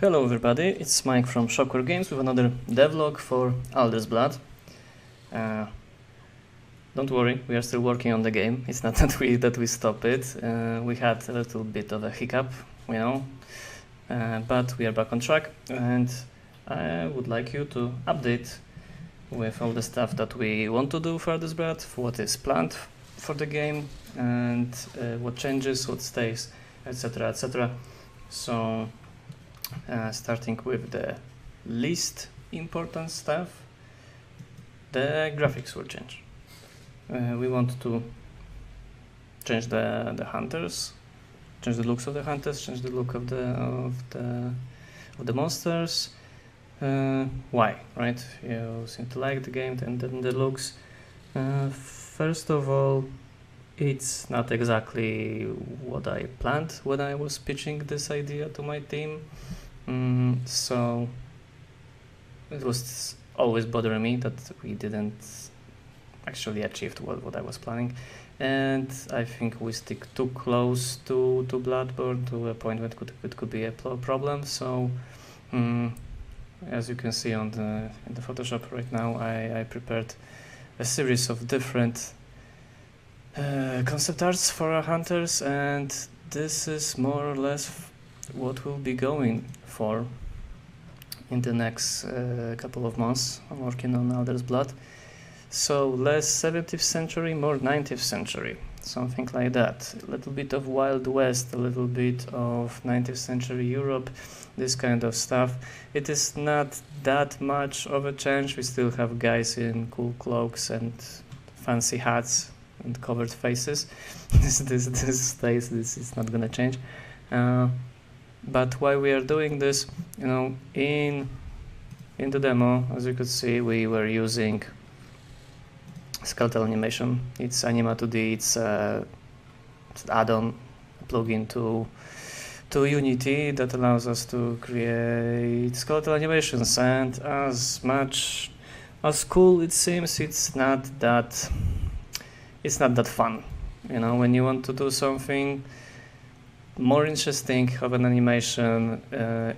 Hello everybody, it's Mike from Shockwork Games with another devlog for Alder's Blood. Don't worry, we are still working on the game. It's not that we stop it. We had a little bit of a hiccup, but we are back on track, and I would like you to update with all the stuff that we want to do for Alder's Blood, for what is planned for the game, and what changes, what stays, etc, etc. So starting with the least important stuff, the graphics will change. We want to change the hunters, change the looks of the hunters, change the look of the monsters. Why, right? You seem to like the game and then the looks. First of all, it's not exactly what I planned when I was pitching this idea to my team. So it was always bothering me that we didn't actually achieve what I was planning, and I think we stick too close to Bloodborne to a point where it could be a problem. So as you can see in the Photoshop right now, I prepared a series of different concept arts for our hunters, and this is more or less what we'll be going for in the next couple of months. I'm working on Alder's Blood. So less 17th century, more 19th century, something like that. A little bit of Wild West, a little bit of 19th century Europe, this kind of stuff. It is not that much of a change. We still have guys in cool cloaks and fancy hats and covered faces. This stays. This is not gonna change. But why we are doing this, in the demo, as you could see, we were using skeletal animation. It's Anima 2D. It's add-on plugin to Unity that allows us to create skeletal animations. And as much as cool it seems, it's not that fun. When you want to do something more interesting of an animation,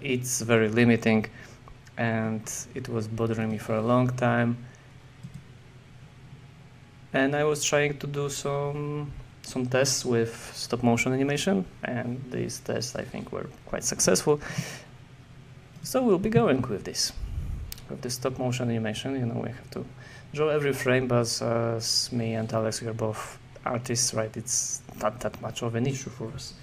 it's very limiting, and it was bothering me for a long time. And I was trying to do some tests with stop motion animation, and these tests I think were quite successful. So we'll be going with this. With the stop motion animation, we have to draw every frame, but as me and Alex, we are both artists, right? It's not that much of an issue for us.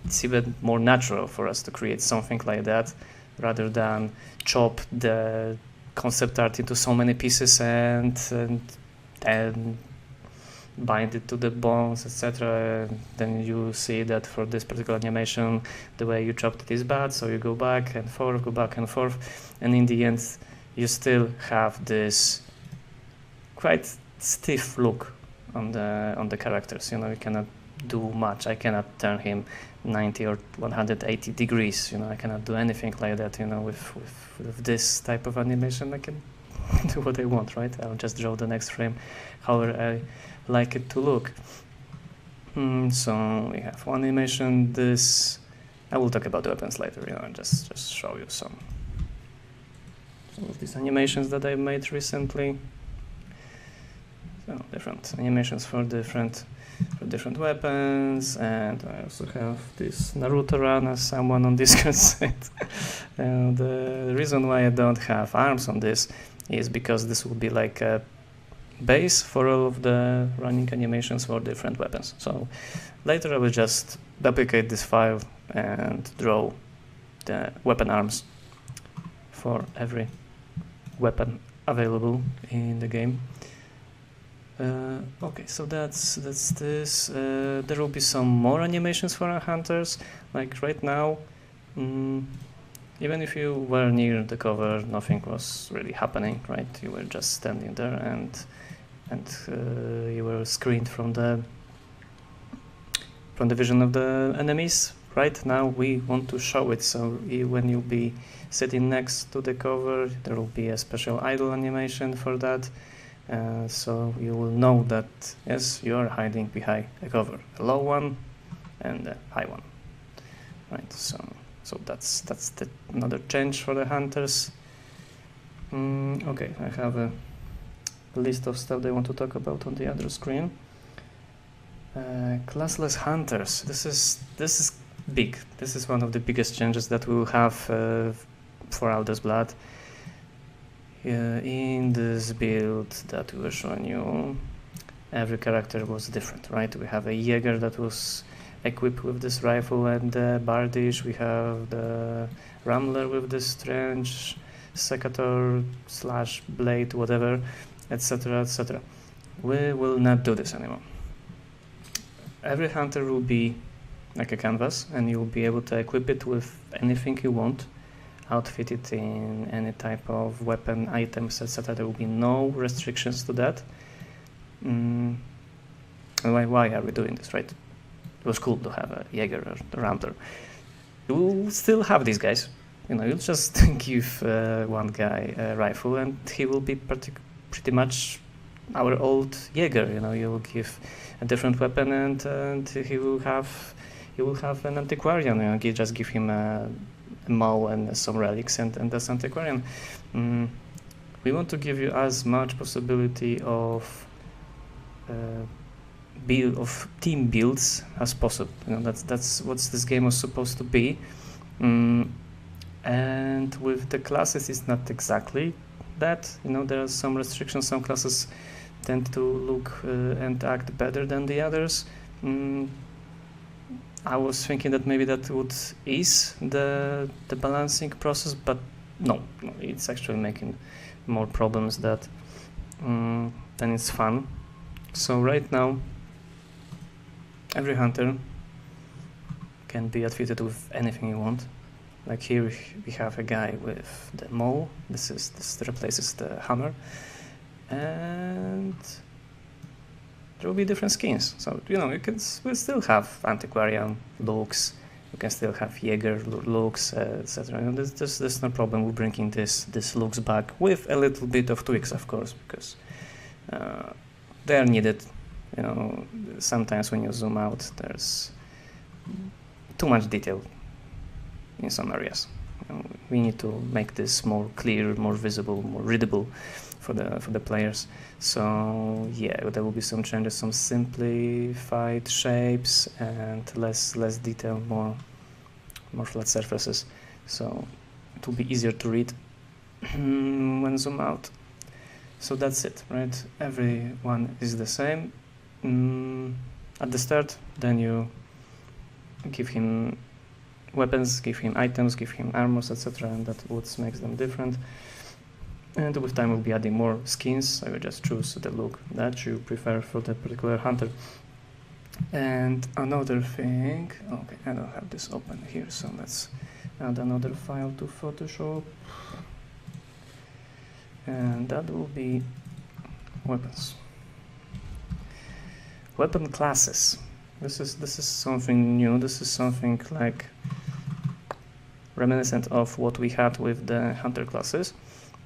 It's even more natural for us to create something like that rather than chop the concept art into so many pieces and bind it to the bones, etc. Then you see that for this particular animation, the way you chopped it is bad, so you go back and forth, and in the end, you still have this quite stiff look on the characters. You cannot do much. I cannot turn him 90 or 180 degrees. I cannot do anything like that. With this type of animation, I can do what I want, right? I'll just draw the next frame however I like it to look. So we have one animation. This I will talk about the weapons later. Just show you some of these animations that I made recently. So different animations for different weapons, and I also have this Naruto run, as someone on Discord said. And the reason why I don't have arms on this is because this will be like a base for all of the running animations for different weapons. So later I will just duplicate this file and draw the weapon arms for every weapon available in the game. Okay, so that's this. There will be some more animations for our hunters. Like right now, even if you were near the cover, nothing was really happening, right? You were just standing there, and you were screened from the vision of the enemies. Right now, we want to show it. So when you'll be sitting next to the cover, there will be a special idle animation for that. So you will know that yes, you are hiding behind a cover, a low one and a high one, right? So So that's another change for the hunters. Okay, I have a list of stuff they want to talk about on the other screen. Classless Hunters. This is big. This is one of the biggest changes that we will have for Alder's Blood. In this build that we were showing you, every character was different, right? We have a Jäger that was equipped with this rifle and the Bardish. We have the Rambler with this strange Secator / blade, whatever, etc., etc. We will not do this anymore. Every hunter will be like a canvas, and you will be able to equip it with anything you want, outfit it in any type of weapon, items, etc. There will be no restrictions to that. Why are we doing this, right? It was cool to have a Jäger or a Rambler. You will still have these guys. You know, you'll just give one guy a rifle and he will be pretty much our old Jäger. You know, you will give a different weapon and he will have an antiquarian. You know, you just give him a maul and some relics and that's antiquarian. We want to give you as much possibility of team builds as possible. You know, that's what this game was supposed to be. And with the classes, it's not exactly that. You know, there are some restrictions. Some classes tend to look and act better than the others. I was thinking that maybe that would ease the balancing process, but no, it's actually making more problems than it's fun. So right now, every hunter can be outfitted with anything you want. Like here we have a guy with the maul. This replaces the hammer, and there will be different skins. So you know, we'll still have antiquarian looks. You can still have Jäger looks, etc. You know, there's no problem with bringing this looks back with a little bit of tweaks, of course, because they are needed. You know, sometimes when you zoom out, there's too much detail in some areas. You know, we need to make this more clear, more visible, more readable for the players. So yeah, there will be some changes, some simplified shapes and less detail, more flat surfaces. So it will be easier to read when zoom out. So that's it, right? Everyone is the same at the start. Then you give him weapons, give him items, give him armors, etc. And that's what makes them different. And with time we'll be adding more skins. So you just choose the look that you prefer for that particular hunter. And another thing, okay, I don't have this open here, so let's add another file to Photoshop. And that will be weapons. Weapon classes. This is something new. This is something like reminiscent of what we had with the hunter classes,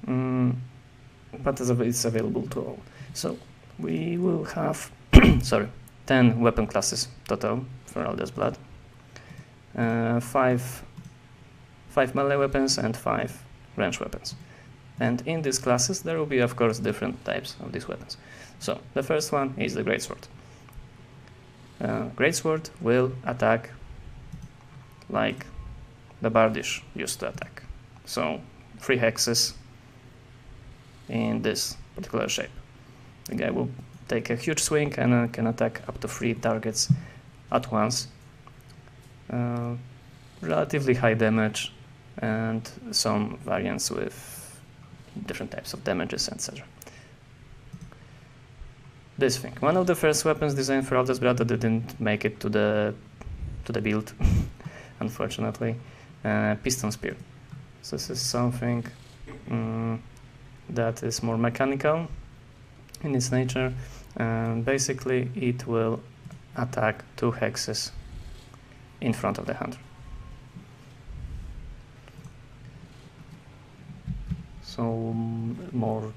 but it's available to all. So we will have 10 weapon classes total for Alder's Blood, 5 melee weapons and 5 ranged weapons. And in these classes there will be, of course, different types of these weapons. So the first one is the Greatsword. Greatsword will attack like the Bardish used to attack. So 3 hexes in this particular shape. The guy will take a huge swing and can attack up to 3 targets at once. Relatively high damage and some variants with different types of damages, etc. This thing, one of the first weapons designed for Alder's Blood that didn't make it to the build, unfortunately. Piston Spear. So this is something that is more mechanical in its nature. Basically, it will attack 2 hexes in front of the hunter. So more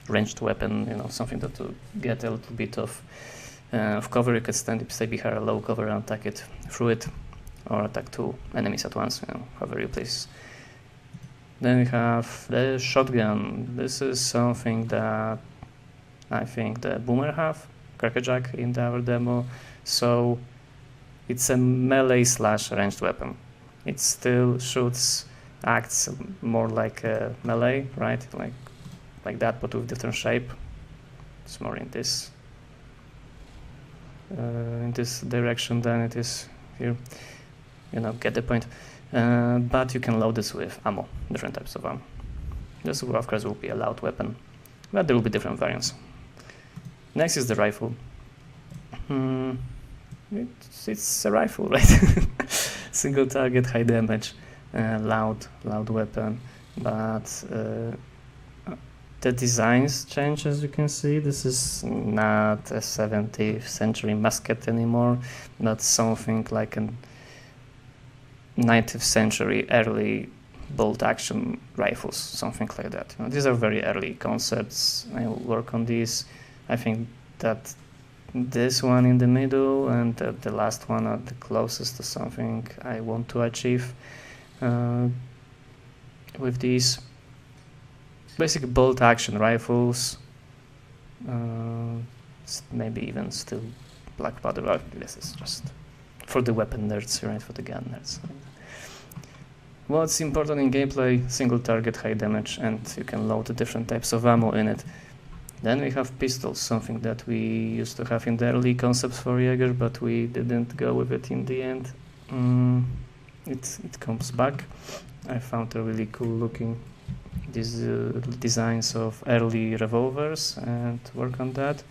ranged weapon, you know, something that to get a little bit of cover. You can stay behind a low cover and attack it through it. or attack 2 enemies at once, however you place. Then we have the shotgun. This is something that I think the Boomer have, Crackerjack in our demo. So it's a melee / ranged weapon. It still acts more like a melee, right? Like that, but with different shape. It's more in this direction than it is here. Get the point. But you can load this with ammo, different types of ammo. This, of course, will be a loud weapon, but there will be different variants. Next is the rifle. It's a rifle, right? Single target, high damage, loud weapon, but the designs change, as you can see. This is not a 17th century musket anymore, not something like a 19th century early bolt action rifles, something like that. These are very early concepts. I will work on these. I think that this one in the middle and the last one are the closest to something I want to achieve with these basic bolt action rifles. Maybe even still black powder. This is just for the weapon nerds, right? For the gun nerds. What's important in gameplay? Single target, high damage, and you can load different types of ammo in it. Then we have pistols, something that we used to have in the early concepts for Jaeger, but we didn't go with it in the end. It comes back. I found a really cool looking these designs of early revolvers and work on that.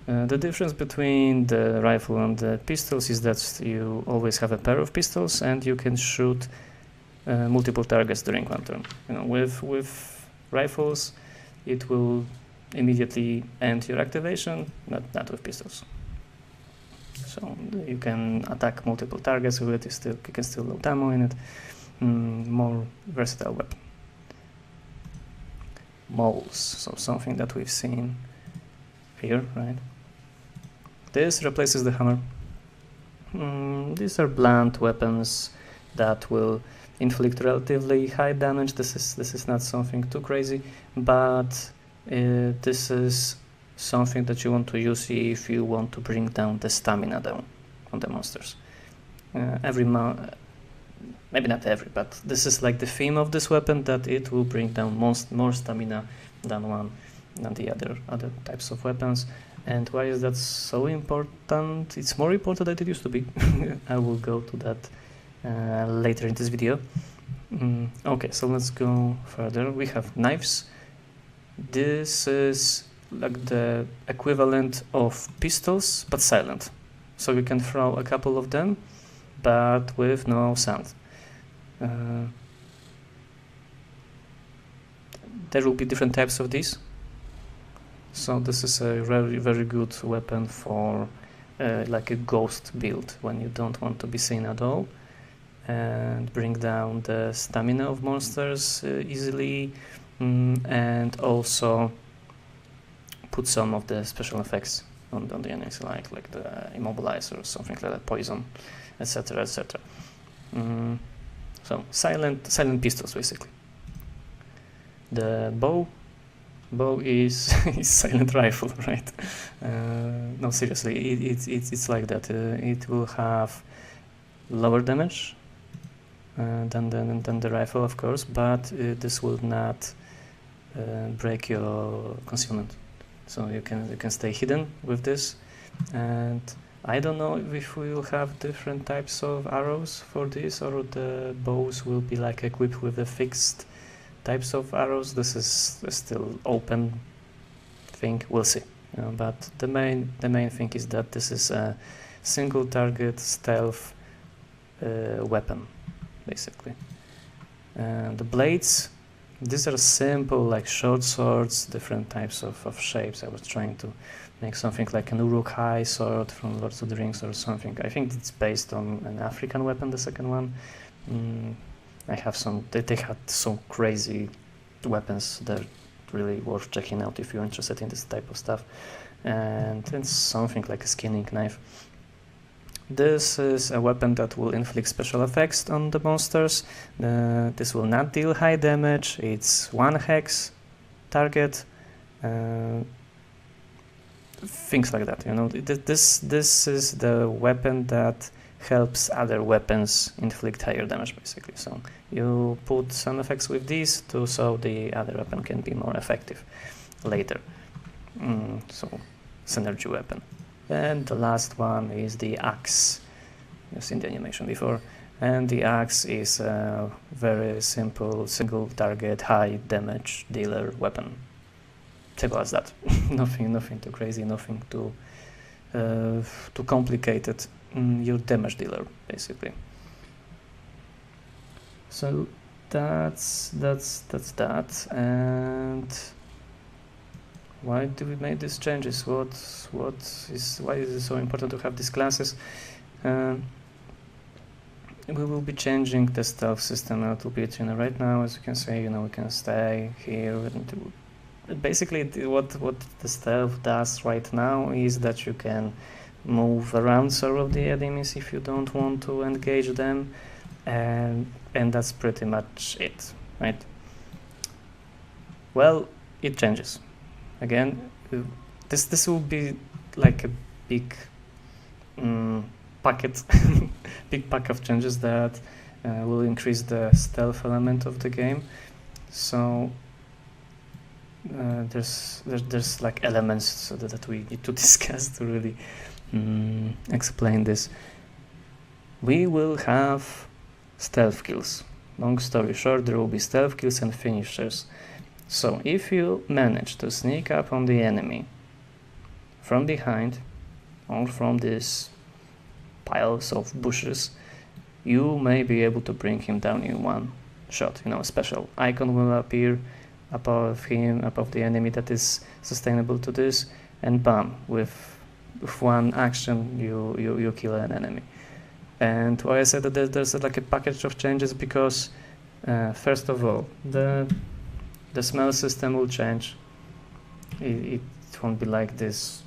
The difference between the rifle and the pistols is that you always have a pair of pistols and you can shoot multiple targets during one turn. With rifles, it will immediately end your activation, not with pistols. So you can attack multiple targets with it. You can still load ammo in it. More versatile weapon. Moles, so something that we've seen here, right? This replaces the hammer. These are blunt weapons that will inflict relatively high damage. This is not something too crazy, but this is something that you want to use if you want to bring down the stamina down on the monsters. Maybe not every, but this is like the theme of this weapon, that it will bring down more stamina than the other types of weapons. And why is that so important? It's more important than it used to be. I will go to that later in this video. Okay, so let's go further. We have knives. This is like the equivalent of pistols, but silent. So you can throw a couple of them, but with no sound. There will be different types of these. So this is a very, very good weapon for like a ghost build, when you don't want to be seen at all, and bring down the stamina of monsters easily, and also put some of the special effects on the enemies, like the immobilizer or something like that, poison, etc., etc. So silent pistols, basically. The bow is silent rifle, right? No, seriously, it's like that. It will have lower damage than the rifle, of course, but this will not break your concealment. So you can stay hidden with this, and I don't know if we will have different types of arrows for this, or the bows will be like equipped with a fixed types of arrows. This is still open thing. We'll see. But the main thing is that this is a single target stealth weapon, basically. And the blades, these are simple, like short swords, different types of shapes. I was trying to make something like an Uruk-hai sword from Lord of the Rings or something. I think it's based on an African weapon, the second one. I have some, they had some crazy weapons that are really worth checking out if you're interested in this type of stuff. And it's something like a skinning knife. This is a weapon that will inflict special effects on the monsters. This will not deal high damage. It's 1 hex target. Things like that, you know. This is the weapon that helps other weapons inflict higher damage, basically. So you put some effects with these so the other weapon can be more effective later. So synergy weapon. And the last one is the axe. You've seen the animation before. And the axe is a very simple single target high damage dealer weapon. Simple as that. nothing too crazy, nothing too complicated. Your damage dealer, basically. So that's that. And why do we make these changes? Why is it so important to have these classes? We will be changing the stealth system a little bit. You know, right now, as you can see, you know, we can stay here. And basically, what the stealth does right now is that you can move around some of the enemies if you don't want to engage them, and that's pretty much it, right? Well, it changes. Again, this will be like a big packet, big pack of changes that will increase the stealth element of the game. So there's like elements so that we need to discuss to really explain this. We will have stealth kills. Long story short, there will be stealth kills and finishers. So if you manage to sneak up on the enemy from behind or from these piles of bushes, you may be able to bring him down in one shot. You know, a special icon will appear above him, above the enemy that is sustainable to this, and bam, with one action you kill an enemy. And why I said that there's like a package of changes, because first of all, the smell system will change. It won't be like this.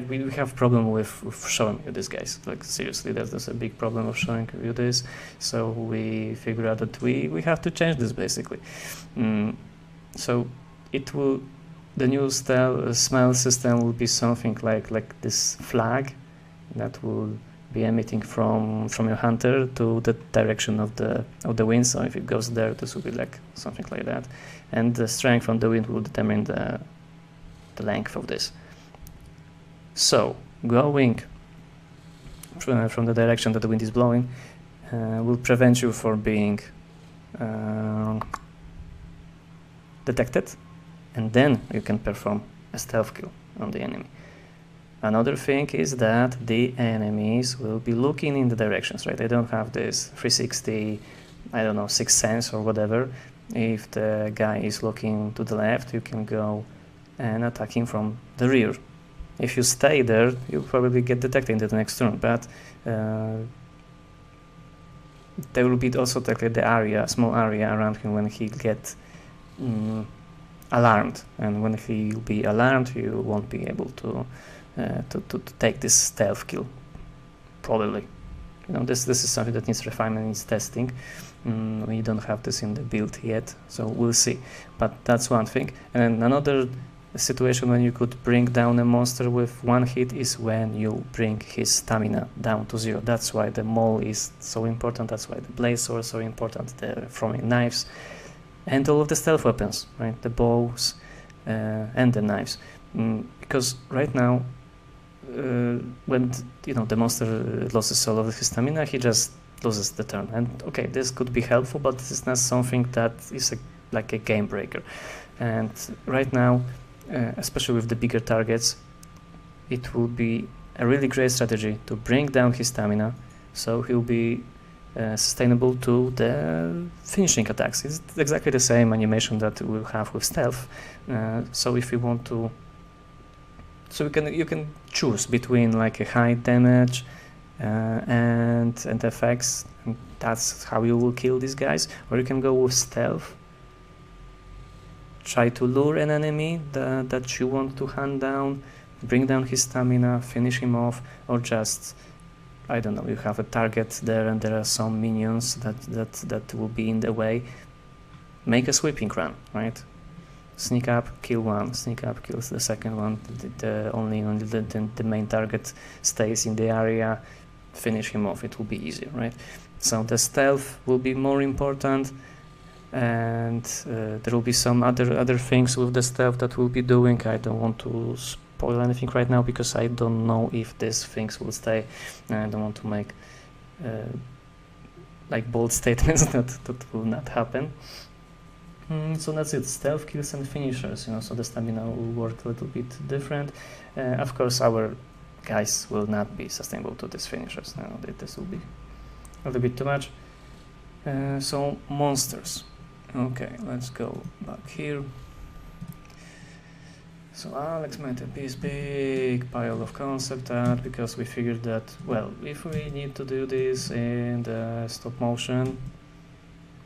We have problem with showing you this, guys. Like seriously, there's a big problem of showing you this. So we figure out that we have to change this basically. So it will, the new smell system will be something like this flag that will be emitting from your hunter to the direction of the wind. So if it goes there, this will be like something like that, and the strength from the wind will determine the length of this. So going from the direction that the wind is blowing will prevent you from being detected, and then you can perform a stealth kill on the enemy. Another thing is that the enemies will be looking in the directions, right? They don't have this 360, I don't know, sixth sense or whatever. If the guy is looking to the left, you can go and attack him from the rear. If you stay there, you'll probably get detected in the next turn, but there will be also the area, small area around him when he gets alarmed, and when he'll be alarmed, you won't be able to take this stealth kill, probably. You know, this is something that needs refinement, needs testing. We don't have this in the build yet, so we'll see. But that's one thing. And another situation when you could bring down a monster with one hit is when you bring his stamina down to 0. That's why the maul is so important. That's why the blade sword is so important. The throwing knives and all of the stealth weapons, right? The bows and the knives, because right now, when the monster loses all of his stamina, he just loses the turn. And okay, this could be helpful, but this is not something that is like a game breaker. And right now, especially with the bigger targets, it will be a really great strategy to bring down his stamina, so he'll be sustainable to the finishing attacks. It's exactly the same animation that we'll have with stealth. So if you want to, you can choose between like a high damage and effects, and that's how you will kill these guys. Or you can go with stealth, try to lure an enemy that you want to hunt down, bring down his stamina, finish him off, or just I don't know, you have a target there and there are some minions that will be in the way, make a sweeping run, right? Sneak up, kill one, sneak up, kills the second one, only the main target stays in the area, finish him off, it will be easier, right? So the stealth will be more important, and there will be some other things with the stealth that we'll be doing. I don't want to spoil anything right now because I don't know if these things will stay, and I don't want to make like bold statements that will not happen. So that's it, stealth, kills and finishers, so the stamina will work a little bit different. Of course our guys will not be sustainable to these finishers, this will be a little bit too much. So monsters, okay, let's go back here. So Alex made this big pile of concept art because we figured that, well, if we need to do this in the stop motion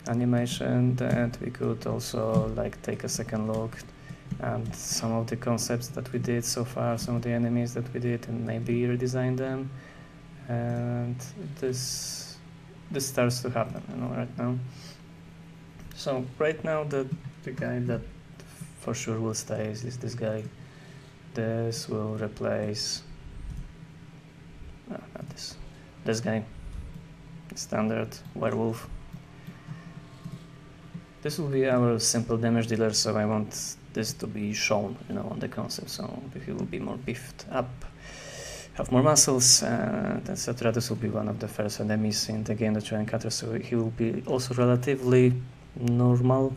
animation, that we could also like take a second look and some of the concepts that we did so far, some of the enemies that we did, and maybe redesign them. And this starts to happen, right now. So right now the guy that for sure will stay is this guy. This will replace not this guy, standard werewolf. This will be our simple damage dealer, so I want this to be shown, on the concept, so he will be more beefed up, have more muscles, etc. This will be one of the first enemies in the game that you encounter, so he will be also relatively normal,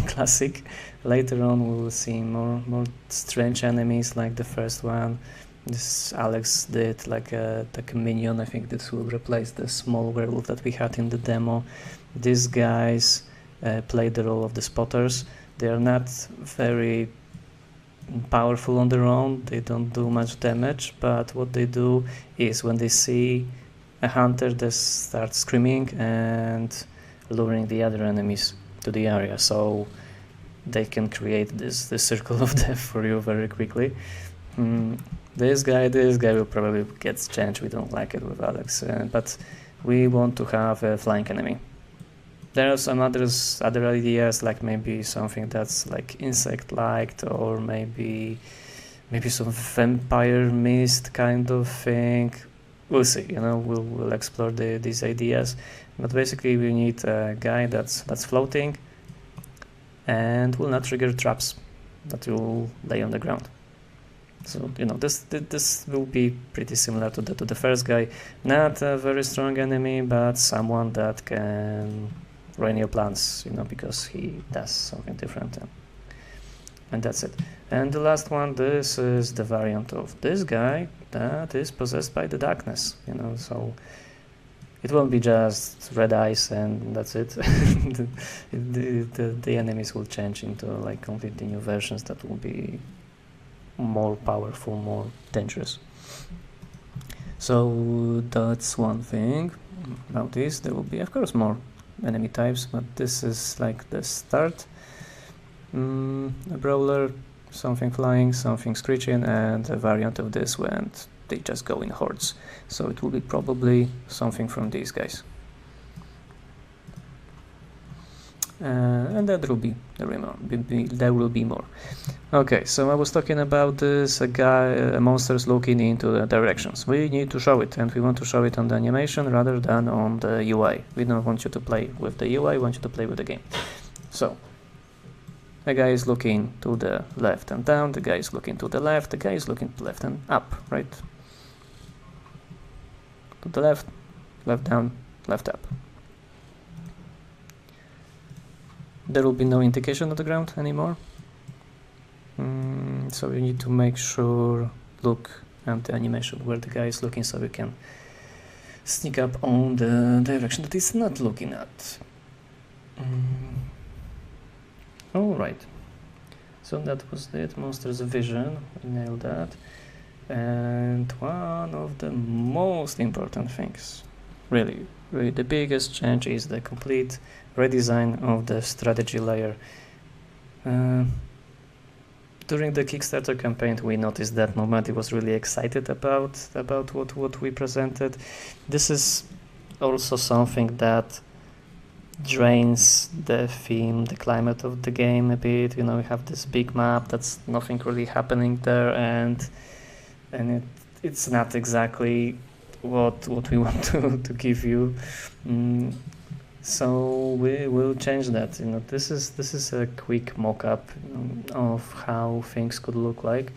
classic. Later on we will see more strange enemies like the first one. This Alex did like a minion. I think this will replace the small werewolf that we had in the demo. These guys play the role of the spotters. They are not very powerful on their own, they don't do much damage, but what they do is when they see a hunter, they start screaming and luring the other enemies to the area, so they can create this circle of death for you very quickly. This guy will probably get changed, we don't like it with Alex, but we want to have a flying enemy. There are some other ideas, like maybe something that's like insect-like, or maybe some vampire mist kind of thing. We'll see, we'll explore these ideas. But basically we need a guy that's floating and will not trigger traps that will lay on the ground. So this will be pretty similar to the first guy. Not a very strong enemy, but someone that can ruin your plans, because he does something different, and that's it. And the last one, this is the variant of this guy that is possessed by the darkness, so it won't be just red eyes and that's it. the enemies will change into like completely new versions that will be more powerful, more dangerous. So that's one thing. Now there will be of course more enemy types, but this is like the start. A brawler, something flying, something screeching, and a variant of this when they just go in hordes. So it will be probably something from these guys. And there will be more. Okay, so I was talking about this monsters looking into the directions. We need to show it, and we want to show it on the animation rather than on the UI. We don't want you to play with the UI, we want you to play with the game. So the guy is looking to the left and down, the guy is looking to the left, the guy is looking to left and up, right? To the left, left down, left up. There will be no indication of the ground anymore. So you need to make sure, look at the animation where the guy is looking, so we can sneak up on the direction that he's not looking at. Alright, so that was it, Monster's Vision, we nailed that. And one of the most important things, really the biggest change, is the complete redesign of the strategy layer. during the Kickstarter campaign, we noticed that nobody was really excited about what we presented. This is also something that drains the theme, the climate of the game a bit. You know, we have this big map that's nothing really happening there, and it's not exactly what we want to give you. So we will change that. You know, this is a quick mock-up, of how things could look like.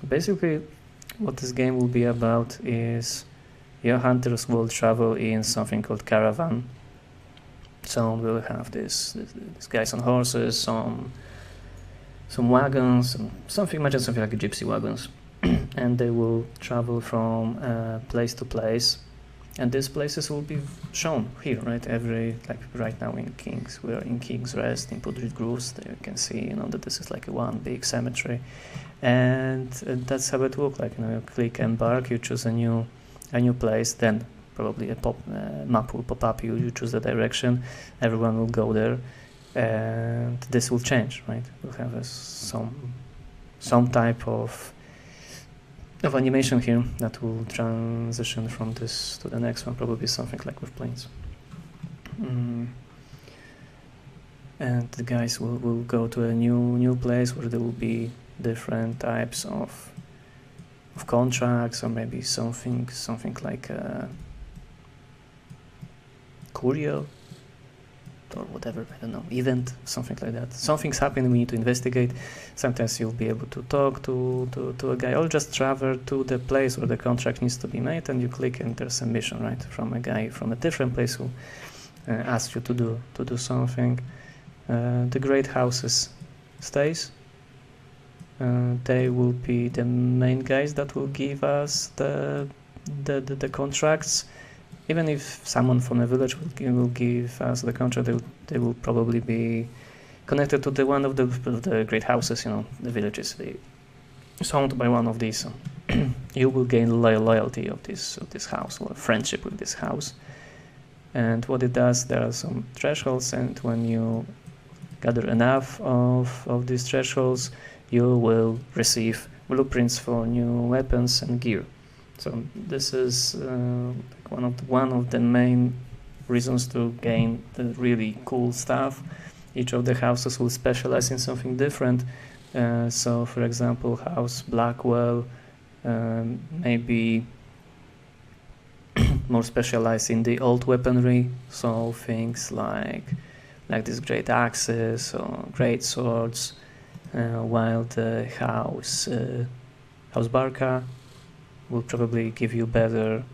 Basically, what this game will be about is your hunters will travel in something called caravan. So we'll have these guys on horses, some wagons, imagine something like a gypsy wagons, and they will travel from place to place, and these places will be shown here, right? Like right now in King's, we're in King's Rest, in Pudrid Groves. There you can see, that this is like one big cemetery, and that's how it looks like. You click embark, you choose a new place, then probably a map will pop up, you choose the direction, everyone will go there, and this will change, right? We'll have some type of animation here that will transition from this to the next one, probably something like with planes. And the guys will go to a new place where there will be different types of contracts, or maybe something like a courier or whatever, I don't know, event, something like that. Something's happening, we need to investigate. Sometimes you'll be able to talk to a guy, or just travel to the place where the contract needs to be made, and you click and there's a mission, right, from a guy from a different place who asks you to do something. The great houses stays. They will be the main guys that will give us the contracts. Even if someone from a village will give us the contract, they will probably be connected to one of the great houses. The villages is owned by one of these. You will gain loyalty of this house, or friendship with this house. And what it does, there are some thresholds, and when you gather enough of these thresholds, you will receive blueprints for new weapons and gear. So this is one of the main reasons to gain the really cool stuff. Each of the houses will specialize in something different. So, for example, House Blackwell maybe more specialized in the old weaponry. So things like these great axes or great swords, while the House Barca will probably give you better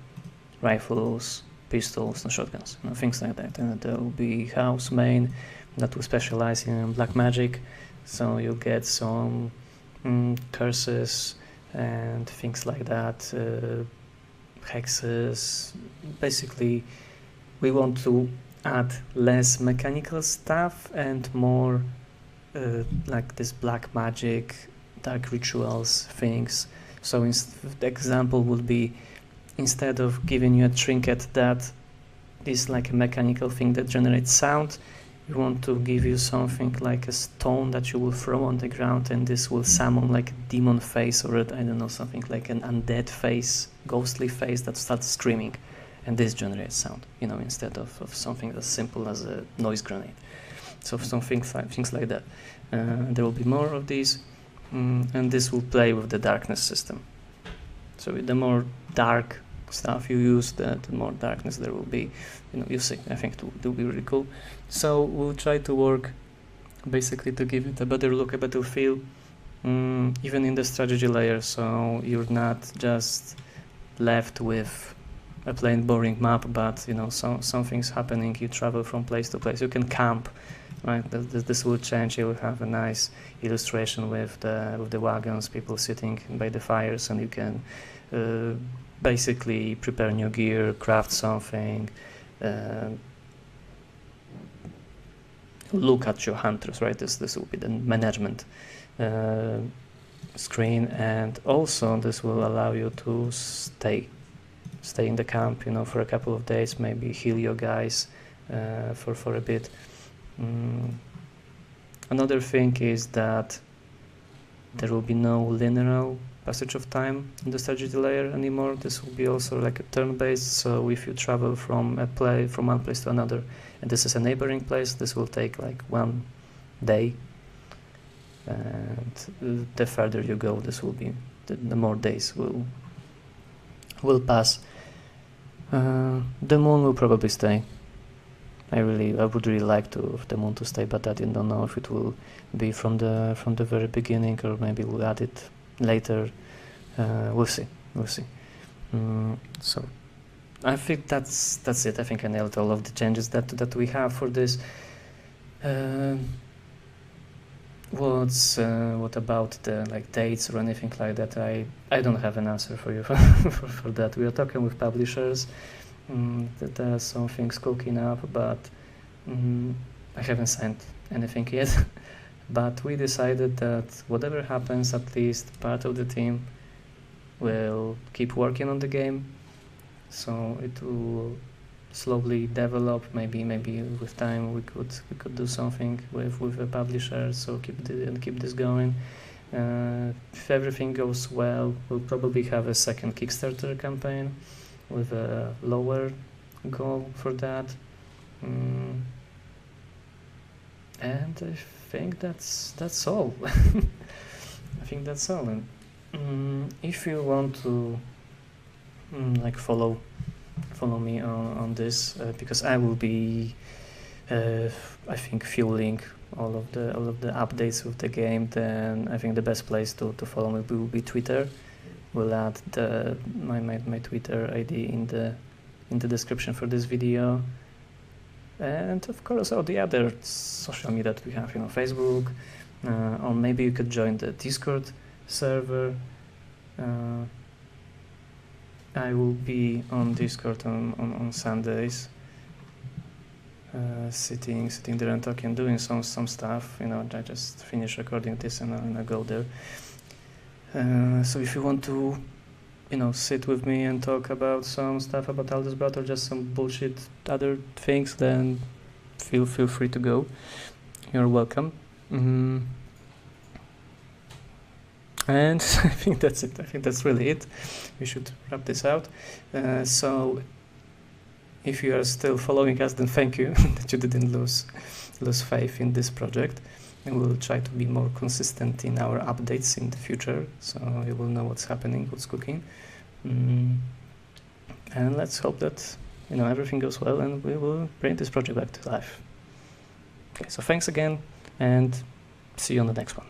rifles, pistols, and shotguns, things like that. And there will be House Main that will specialize in black magic, so you'll get some curses and things like that, hexes. Basically, we want to add less mechanical stuff and more like this black magic, dark rituals things. So the example would be, instead of giving you a trinket that is like a mechanical thing that generates sound, we want to give you something like a stone that you will throw on the ground, and this will summon like a demon face, or I don't know, something like an undead face, ghostly face that starts screaming, and this generates sound, instead of something as simple as a noise grenade. So some things like that. There will be more of these. And this will play with the darkness system. So the more dark stuff you use, the more darkness there will be. You see, I think it will be really cool. So we'll try to work basically to give it a better look, a better feel, even in the strategy layer. So you're not just left with a plain boring map, but something's happening. You travel from place to place. You can camp. Right, this will change. You will have a nice illustration with the wagons, people sitting by the fires, and you can basically prepare new gear, craft something, look at your hunters. Right, this will be the management screen, and also this will allow you to stay in the camp, for a couple of days, maybe heal your guys for a bit. Another thing is that there will be no linear passage of time in the strategy layer anymore. This will be also like a turn-based, so if you travel from one place to another, and this is a neighboring place, this will take like 1 day, and the further you go, this will be the more days will pass. The moon will probably stay. I would really like the moon to stay, but I don't know if it will be from the very beginning, or maybe we'll add it later. We'll see. So I think that's it. I think I nailed all of the changes that we have for this. What about the dates or anything like that? I don't have an answer for you for that. We are talking with publishers. That there are some things cooking up, but I haven't signed anything yet. But we decided that whatever happens, at least part of the team will keep working on the game, so it will slowly develop. Maybe with time we could do something with a publisher, so keep this going. If everything goes well, we'll probably have a second Kickstarter campaign with a lower goal for that. And I think that's all. I think that's all. And if you want to follow me on this, because I will be I think fueling all of the updates with the game, then I think the best place to follow me will be Twitter. We'll add my Twitter ID in the description for this video, and of course all the other social media that we have, Facebook, or maybe you could join the Discord server. I will be on Discord on Sundays, sitting there and talking, doing some stuff. I just finish recording this and I go there. So if you want to, sit with me and talk about some stuff about Alder's Brat or just some bullshit other things, then feel free to go. You're welcome. And I think that's it. I think that's really it. We should wrap this out. So if you are still following us, then thank you that you didn't lose faith in this project. And we'll try to be more consistent in our updates in the future, so you will know what's happening, what's cooking. And let's hope that everything goes well and we will bring this project back to life. Okay, so thanks again, and see you on the next one.